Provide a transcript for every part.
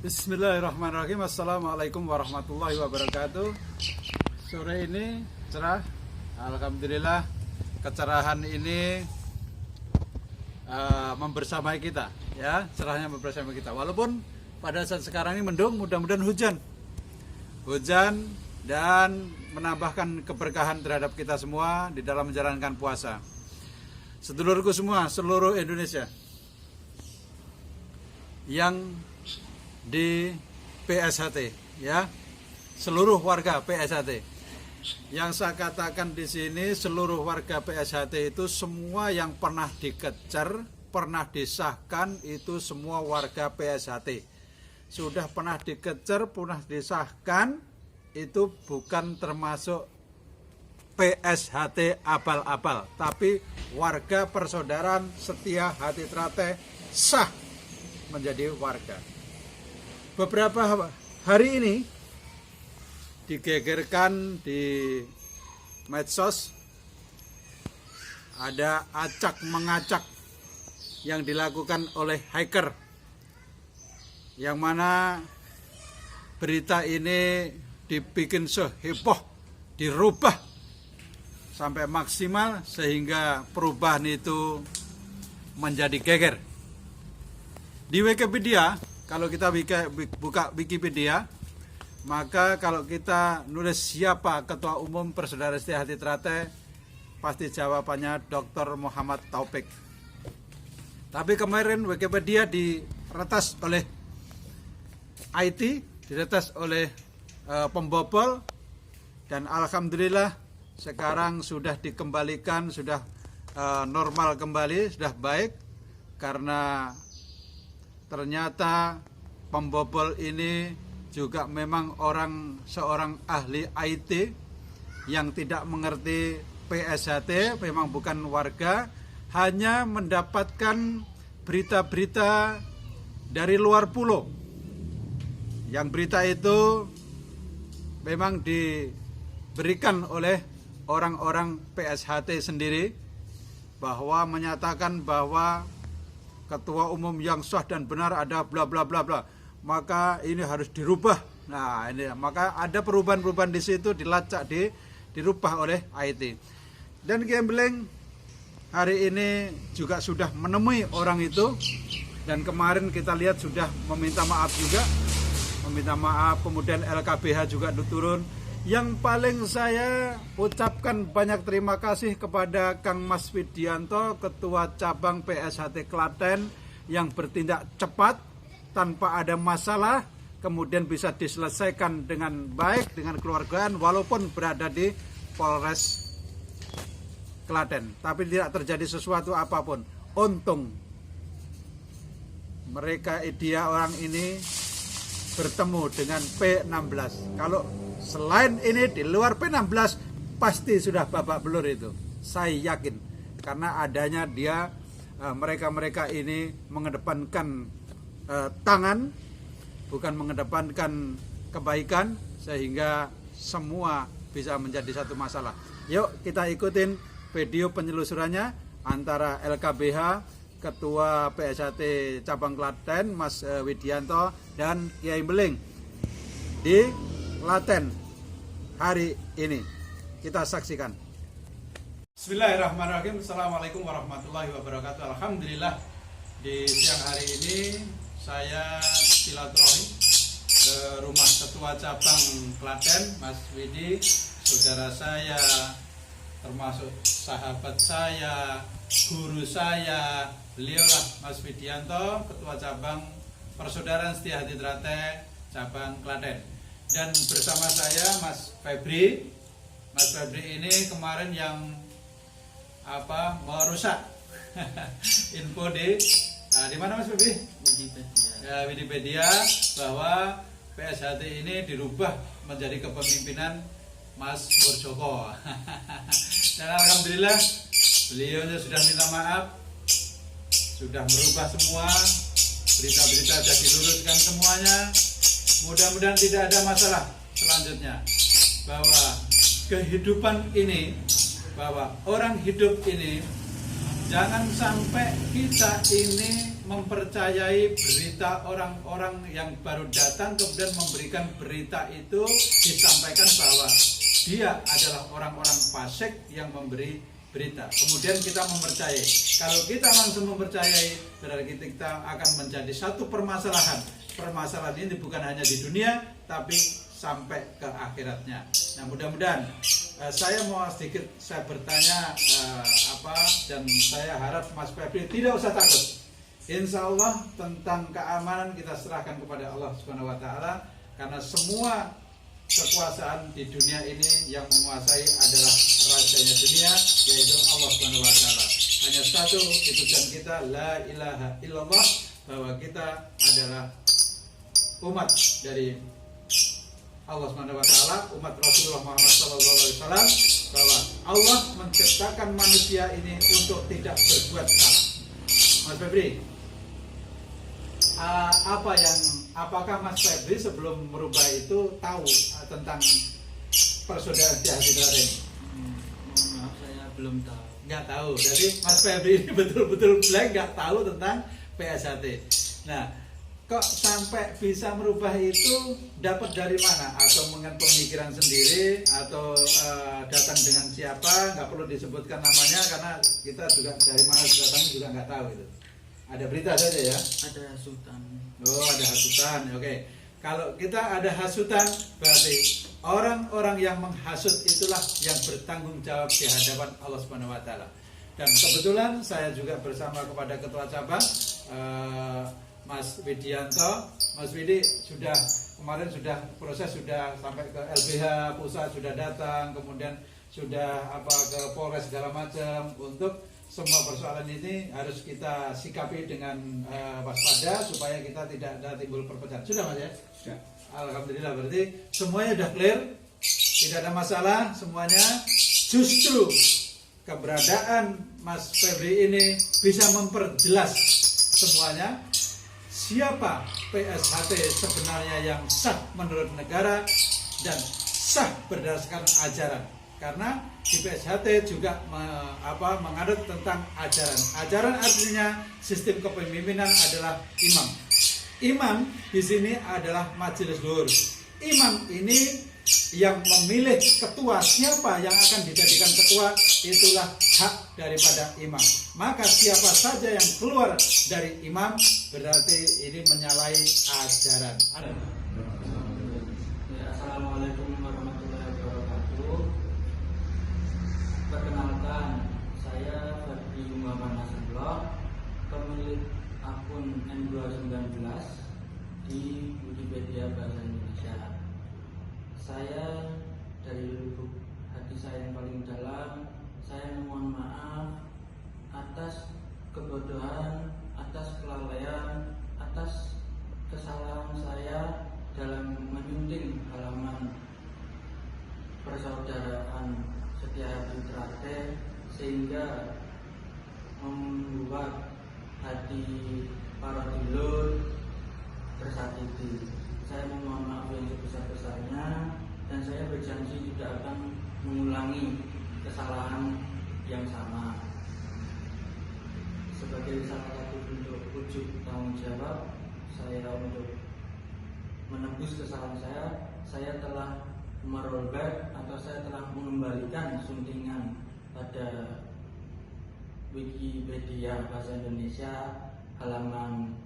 Bismillahirrahmanirrahim. Assalamualaikum warahmatullahi wabarakatuh. Sore ini cerah, alhamdulillah. Kecerahan ini membersamai kita, ya, cerahnya membersamai kita. Walaupun pada saat sekarang ini mendung, mudah-mudahan hujan dan menambahkan keberkahan terhadap kita semua di dalam menjalankan puasa. Sedulurku semua, seluruh Indonesia yang di PSHT, ya, seluruh warga PSHT. Yang saya katakan di sini, seluruh warga PSHT itu semua yang pernah dikejar, pernah disahkan, itu semua warga PSHT. Sudah pernah dikejar, pernah disahkan, itu bukan termasuk PSHT abal-abal, tapi warga persaudaraan setia hati terate sah menjadi warga. Beberapa hari ini digegerkan di medsos, ada acak-mengacak yang dilakukan oleh hacker, yang mana berita ini dibikin seheboh, dirubah sampai maksimal sehingga perubahan itu menjadi geger. Di Wikipedia, kalau kita buka Wikipedia, maka kalau kita nulis siapa Ketua Umum Persaudaraan Setia Hati Terate, pasti jawabannya Dr. Muhammad Taufik. Tapi kemarin Wikipedia diretas oleh IT, diretas oleh pembobol, dan alhamdulillah sekarang sudah dikembalikan, sudah normal kembali, sudah baik, karena ternyata pembobol ini juga memang seorang ahli IT yang tidak mengerti PSHT, memang bukan warga, hanya mendapatkan berita-berita dari luar pulau. Yang berita itu memang diberikan oleh orang-orang PSHT sendiri, bahwa menyatakan bahwa ketua umum yang sah dan benar ada bla bla bla bla, maka ini harus dirubah. Nah, ini maka ada perubahan-perubahan di situ, dilacak, dirubah oleh IT. Dan gambling hari ini juga sudah menemui orang itu, dan kemarin kita lihat sudah meminta maaf juga, meminta maaf. Kemudian LKBH juga turun. Yang paling saya ucapkan banyak terima kasih kepada Kang Mas Widianto, Ketua Cabang PSHT Klaten, yang bertindak cepat tanpa ada masalah, kemudian bisa diselesaikan dengan baik, dengan keluargaan, walaupun berada di Polres Klaten. Tapi tidak terjadi sesuatu apapun. Untung dia orang ini bertemu dengan P16. Kalau selain ini di luar P16 pasti sudah babak belur itu, saya yakin, karena adanya mereka ini mengedepankan tangan, bukan mengedepankan kebaikan, sehingga semua bisa menjadi satu masalah. Yuk kita ikutin video penyelusurannya antara LKBH, Ketua PSHT Cabang Klaten Mas Widianto, dan Kiai Beling di Klaten hari ini. Kita saksikan. Bismillahirrahmanirrahim. Assalamualaikum warahmatullahi wabarakatuh. Alhamdulillah, di siang hari ini saya silaturahmi ke rumah Ketua Cabang Klaten Mas Widi, saudara saya, termasuk sahabat saya, guru saya, beliaulah Mas Widianto, Ketua Cabang Persaudaraan Setia Hati Terate Cabang Klaten. Dan bersama saya Mas Febri. Mas Febri ini kemarin yang merusak info di mana Mas Febri? Wikipedia, bahwa PSHT ini dirubah menjadi kepemimpinan Mas Murjoko. Dan alhamdulillah beliau sudah minta maaf, sudah merubah semua berita-berita, sudah diluruskan semuanya. Mudah-mudahan tidak ada masalah selanjutnya, bahwa kehidupan ini, bahwa orang hidup ini, jangan sampai kita ini mempercayai berita orang-orang yang baru datang, kemudian memberikan berita itu disampaikan bahwa dia adalah orang-orang fasik yang memberi berita. Kemudian kita mempercayai. Kalau kita langsung mempercayai, berarti kita akan menjadi satu permasalahan. Permasalahan ini bukan hanya di dunia, tapi sampai ke akhiratnya. Nah, mudah-mudahan saya mau sedikit saya bertanya dan saya harap Mas Febri tidak usah takut. Insya Allah tentang keamanan kita serahkan kepada Allah Subhanahu Wa Taala, karena semua kekuasaan di dunia ini yang menguasai adalah rajanya dunia, yaitu Allah Subhanahu Wa Taala. Hanya satu tujuan kita, la ilaha illallah, bahwa kita adalah umat dari Allah Subhanahu Wa Taala, umat Rasulullah Muhammad SAW, bahwa Allah menciptakan manusia ini untuk tidak berbuat salah. Mas Febri, apakah Mas Febri sebelum merubah itu tahu tentang persaudaraan Setiahati ini? Mohon maaf, saya belum tahu. Nggak tahu. Jadi Mas Febri ini betul-betul blank, nggak tahu tentang PSHT. Nah, kok sampai bisa merubah itu dapat dari mana? Atau dengan pemikiran sendiri, atau datang dengan siapa? Nggak perlu disebutkan namanya karena kita juga dari mana datangnya juga nggak tahu itu. Ada berita saja ya? Ada hasutan. Oh, ada hasutan. Oke. Kalau kita ada hasutan, berarti orang-orang yang menghasut itulah yang bertanggung jawab di hadapan Allah Subhanahu Wa Taala. Dan kebetulan saya juga bersama kepada ketua cabang Mas Widianto. Mas Widi kemarin sudah proses, sudah sampai ke LBH pusat, sudah datang, kemudian sudah ke Polres segala macam. Untuk semua persoalan ini harus kita sikapi dengan waspada supaya kita tidak ada timbul perpecahan. Sudah Mas ya? Sudah. Alhamdulillah, berarti semuanya sudah clear, tidak ada masalah semuanya. Justru keberadaan Mas Febri ini bisa memperjelas semuanya siapa PSHT sebenarnya yang sah menurut negara dan sah berdasarkan ajaran. Karena di PSHT juga menganut tentang ajaran. Ajaran artinya sistem kepemimpinan adalah imam. Imam di sini adalah majelis luhur. Imam ini yang memilih ketua, siapa yang akan dijadikan ketua, itulah hak daripada imam. Maka siapa saja yang keluar dari imam berarti ini menyalahi ajaran. Assalamualaikum warahmatullahi wabarakatuh. Perkenalkan, saya Febri Muhammad Nasrullah, pemilik akun N219 di Wikipedia Bahasa Indonesia. Saya dari lubuk hati saya yang paling dalam, saya mohon maaf atas kebodohan, atas kelalaian, atas kesalahan saya dalam menyunting halaman persaudaraan Setiahati Trate sehingga membuat hati para dulur tersakiti. Saya mohon maaf yang sebesar-besarnya dan saya berjanji tidak akan mengulangi kesalahan yang sama. Sebagai salah satu bentuk wujud tanggung jawab saya untuk menebus kesalahan saya telah merollback atau saya telah mengembalikan suntingan pada Wikipedia Bahasa Indonesia halaman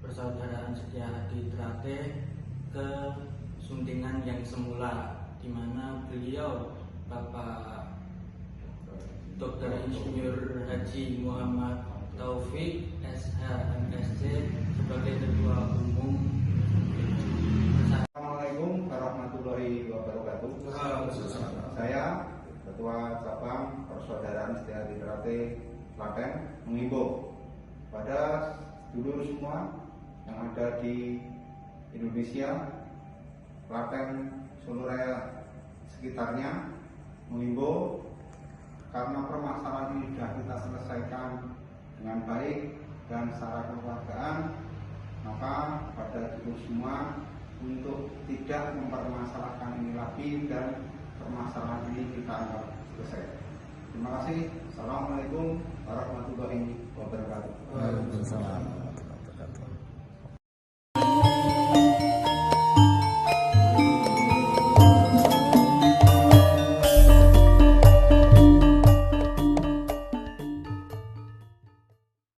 Persaudaraan Setiahati Trate ke suntingan yang semula, di mana beliau Bapak Dr. Insinyur Haji Muhammad Taufik SH MSc sebagai Ketua Umum. Assalamualaikum warahmatullahi wabarakatuh. Saya Ketua Cabang Persaudaraan Setiahati Trate Klaten mengimbau pada dulur semua yang ada di Indonesia, Klaten, Solo Raya sekitarnya, mengimbau karena permasalahan ini sudah kita selesaikan dengan baik dan secara kekeluargaan, maka pada dulur semua untuk tidak mempermasalahkan ini lagi dan permasalahan ini kita anggap selesai. Terima kasih. Assalamualaikum warahmatullahi wabarakatuh. Waalaikumsalam.